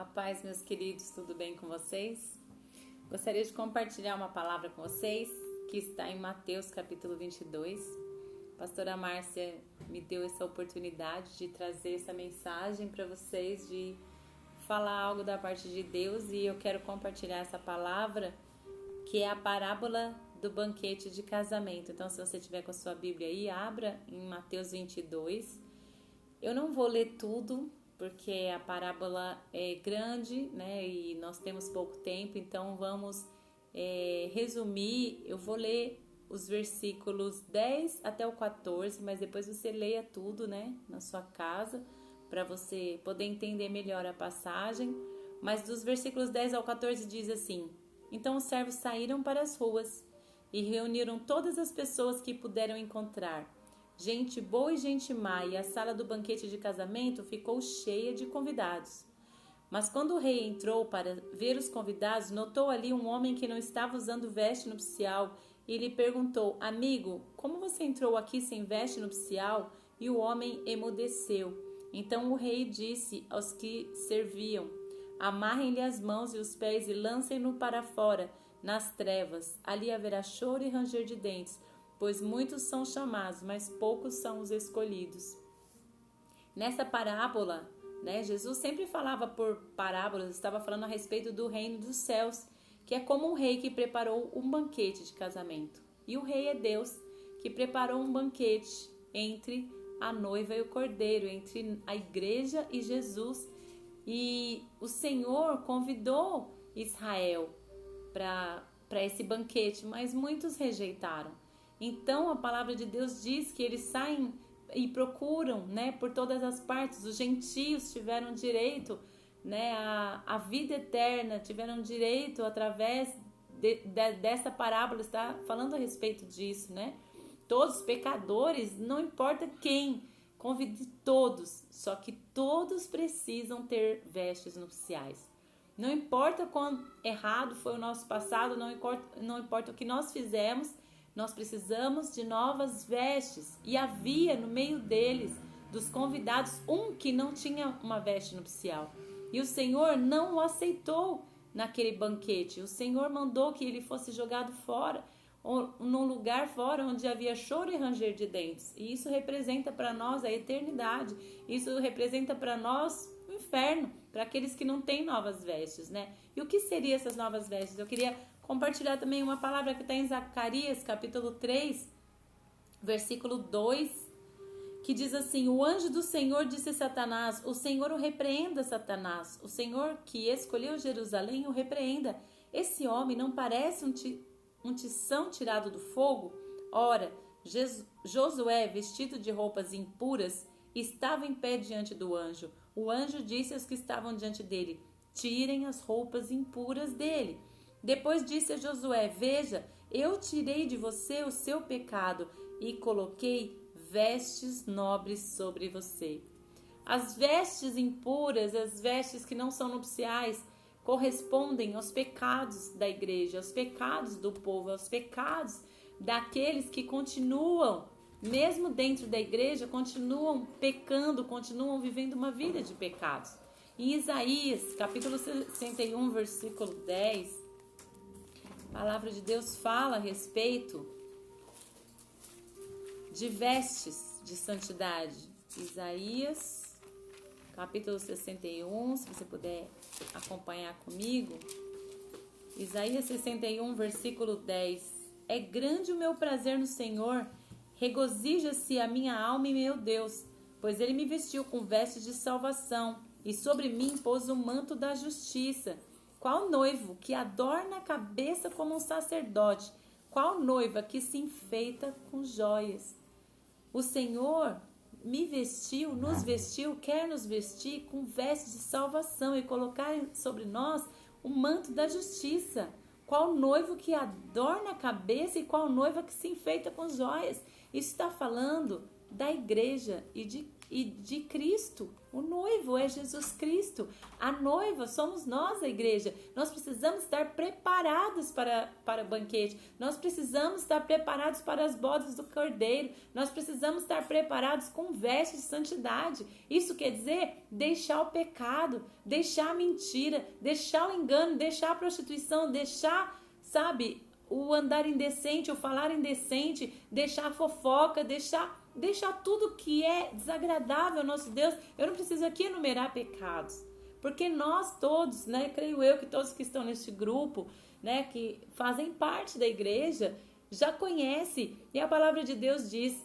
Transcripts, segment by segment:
A paz, meus queridos, tudo bem com vocês? Gostaria de compartilhar uma palavra com vocês que está em Mateus capítulo 22. A pastora Márcia me deu essa oportunidade de trazer essa mensagem para vocês, de falar algo da parte de Deus, e eu quero compartilhar essa palavra que é a parábola do banquete de casamento. Então, se você tiver com a sua Bíblia aí, abra em Mateus 22. Eu não vou ler tudo, porque a parábola é grande, né? E nós temos pouco tempo, então vamos resumir. Eu vou ler os versículos 10 até o 14, mas depois você leia tudo, né? Na sua casa, para você poder entender melhor a passagem. Mas dos versículos 10 ao 14 diz assim: Então os servos saíram para as ruas e reuniram todas as pessoas que puderam encontrar, gente boa e gente má, e a sala do banquete de casamento ficou cheia de convidados. Mas quando o rei entrou para ver os convidados, notou ali um homem que não estava usando veste nupcial e lhe perguntou: Amigo, como você entrou aqui sem veste nupcial? E o homem emudeceu. Então o rei disse aos que serviam: Amarrem-lhe as mãos e os pés e lancem-no para fora, nas trevas. Ali haverá choro e ranger de dentes, pois muitos são chamados, mas poucos são os escolhidos. Nessa parábola, né, Jesus sempre falava por parábolas, estava falando a respeito do reino dos céus, que é como um rei que preparou um banquete de casamento. E o rei é Deus, que preparou um banquete entre a noiva e o cordeiro, entre a igreja e Jesus. E o Senhor convidou Israel para esse banquete, mas muitos rejeitaram. Então a palavra de Deus diz que eles saem e procuram, né, por todas as partes. Os gentios tiveram direito, né, à vida eterna, tiveram direito através dessa parábola, está falando a respeito disso, né? Todos os pecadores, não importa quem, convide todos, só que todos precisam ter vestes nupciais. Não importa quão errado foi o nosso passado, não importa o que nós fizemos, nós precisamos de novas vestes. E havia no meio deles, dos convidados, um que não tinha uma veste nupcial. E o Senhor não o aceitou naquele banquete. O Senhor mandou que ele fosse jogado fora, num lugar fora onde havia choro e ranger de dentes. E isso representa para nós a eternidade. Isso representa para nós o inferno, para aqueles que não têm novas vestes, né? E o que seriam essas novas vestes? Eu queria compartilhar também uma palavra que está em Zacarias, capítulo 3, versículo 2, que diz assim: O anjo do Senhor disse a Satanás: O Senhor o repreenda, Satanás. O Senhor que escolheu Jerusalém o repreenda. Esse homem não parece um tição tirado do fogo? Ora, Josué, vestido de roupas impuras, estava em pé diante do anjo. O anjo disse aos que estavam diante dele: Tirem as roupas impuras dele. Depois disse a Josué: Veja, eu tirei de você o seu pecado e coloquei vestes nobres sobre você. As vestes impuras, as vestes que não são nupciais, correspondem aos pecados da igreja, aos pecados do povo, aos pecados daqueles que continuam, mesmo dentro da igreja, continuam pecando, continuam vivendo uma vida de pecados. Em Isaías, capítulo 61, versículo 10, a palavra de Deus fala a respeito de vestes de santidade. Isaías, capítulo 61, se você puder acompanhar comigo. Isaías 61, versículo 10. É grande o meu prazer no Senhor, regozija-se a minha alma em meu Deus, pois ele me vestiu com vestes de salvação e sobre mim pôs o manto da justiça. Qual noivo que adorna a cabeça como um sacerdote? Qual noiva que se enfeita com joias? O Senhor me vestiu, nos vestiu, quer nos vestir com vestes de salvação e colocar sobre nós o manto da justiça. Qual noivo que adorna a cabeça e qual noiva que se enfeita com joias? Isso está falando da igreja e de e de Cristo. O noivo é Jesus Cristo. A noiva somos nós, a igreja. Nós precisamos estar preparados para o banquete. Nós precisamos estar preparados para as bodas do Cordeiro. Nós precisamos estar preparados com vestes de santidade. Isso quer dizer deixar o pecado, deixar a mentira, deixar o engano, deixar a prostituição, deixar, sabe, o andar indecente, o falar indecente, deixar a fofoca, deixar tudo que é desagradável ao nosso Deus. Eu não preciso aqui enumerar pecados, porque nós todos, né, creio eu que todos que estão neste grupo, né, que fazem parte da igreja, já conhecem. E a palavra de Deus diz,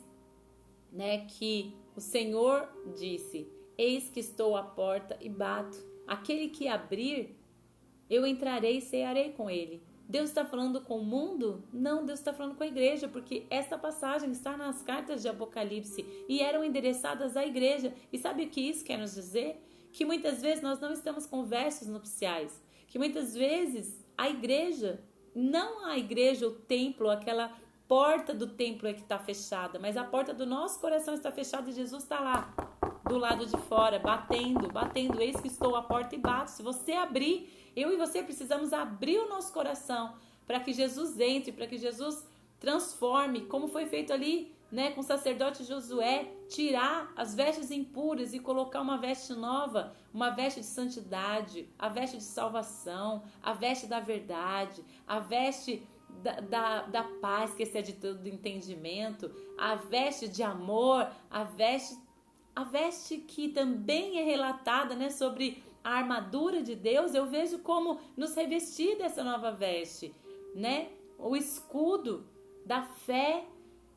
né, que o Senhor disse: eis que estou à porta e bato. Aquele que abrir, eu entrarei e cearei com ele. Deus está falando com o mundo? Não, Deus está falando com a igreja, porque esta passagem está nas cartas de Apocalipse e eram endereçadas à igreja. E sabe o que isso quer nos dizer? Que muitas vezes nós não estamos com vestes nupciais, que muitas vezes a igreja, não a igreja, o templo, aquela porta do templo é que está fechada, mas a porta do nosso coração está fechada e Jesus está lá, do lado de fora, batendo, eis que estou à porta e bato. Se você abrir, eu e você precisamos abrir o nosso coração para que Jesus entre, para que Jesus transforme, como foi feito ali, né, com o sacerdote Josué, tirar as vestes impuras e colocar uma veste nova, uma veste de santidade, a veste de salvação, a veste da verdade, a veste da paz que excede todo entendimento, a veste de amor, a veste que também é relatada, né, sobre a armadura de Deus. Eu vejo como nos revestir dessa nova veste, né? O escudo da fé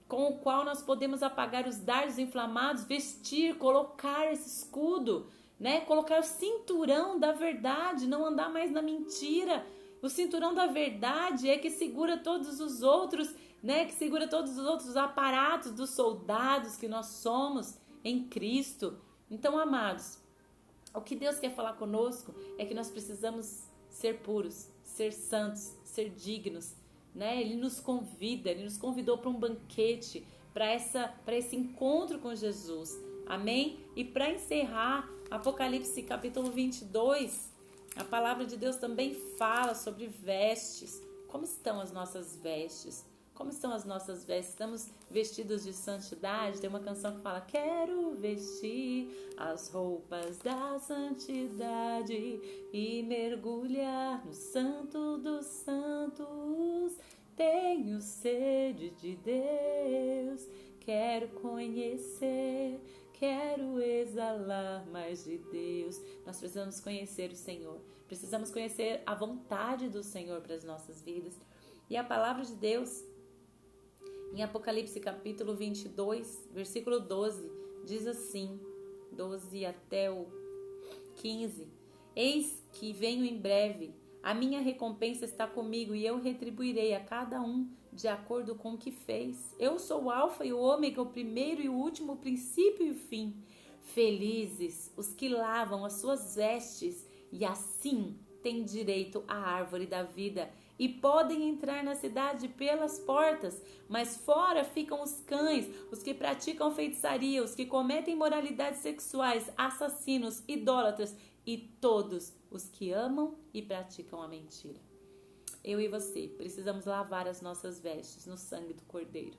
com o qual nós podemos apagar os dardos inflamados, vestir, colocar esse escudo, né? Colocar o cinturão da verdade, não andar mais na mentira. O cinturão da verdade é que segura todos os outros, né? Que segura todos os outros aparatos dos soldados que nós somos em Cristo. Então, amados, o que Deus quer falar conosco é que nós precisamos ser puros, ser santos, ser dignos, né? Ele nos convidou para um banquete, para esse encontro com Jesus. Amém? E para encerrar, Apocalipse capítulo 22, a palavra de Deus também fala sobre vestes. Como estão as nossas vestes? Como estão as nossas vestes? Estamos vestidos de santidade? Tem uma canção que fala: quero vestir as roupas da santidade e mergulhar no santo dos santos. Tenho sede de Deus, quero conhecer, quero exalar mais de Deus. Nós precisamos conhecer o Senhor, precisamos conhecer a vontade do Senhor para as nossas vidas. E a palavra de Deus, em Apocalipse capítulo 22, versículo 12, diz assim, 12 até o 15: eis que venho em breve, a minha recompensa está comigo e eu retribuirei a cada um de acordo com o que fez. Eu sou o alfa e o ômega, o primeiro e o último, o princípio e o fim. Felizes os que lavam as suas vestes e assim têm direito à árvore da vida e podem entrar na cidade pelas portas, mas fora ficam os cães, os que praticam feitiçaria, os que cometem imoralidades sexuais, assassinos, idólatras e todos os que amam e praticam a mentira. Eu e você precisamos lavar as nossas vestes no sangue do Cordeiro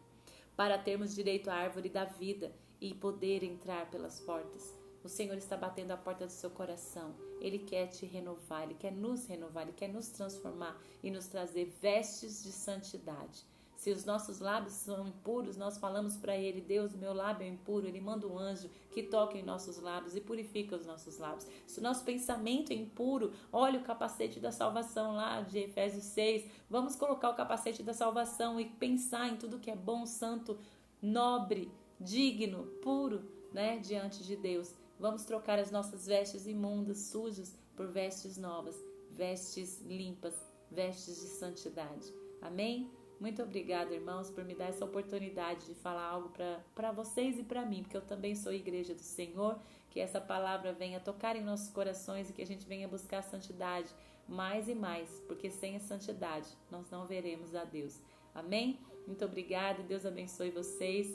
para termos direito à árvore da vida e poder entrar pelas portas. O Senhor está batendo a porta do seu coração. Ele quer te renovar, Ele quer nos renovar, Ele quer nos transformar e nos trazer vestes de santidade. Se os nossos lábios são impuros, nós falamos para Ele: Deus, meu lábio é impuro. Ele manda um anjo que toca em nossos lábios e purifica os nossos lábios. Se o nosso pensamento é impuro, olha o capacete da salvação lá de Efésios 6. Vamos colocar o capacete da salvação e pensar em tudo que é bom, santo, nobre, digno, puro, né, diante de Deus. Vamos trocar as nossas vestes imundas, sujas, por vestes novas, vestes limpas, vestes de santidade. Amém? Muito obrigada, irmãos, por me dar essa oportunidade de falar algo para vocês e para mim, porque eu também sou igreja do Senhor. Que essa palavra venha tocar em nossos corações e que a gente venha buscar a santidade mais e mais, porque sem a santidade nós não veremos a Deus. Amém? Muito obrigada, Deus abençoe vocês.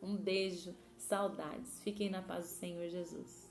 Um beijo. Saudades. Fiquem na paz do Senhor Jesus.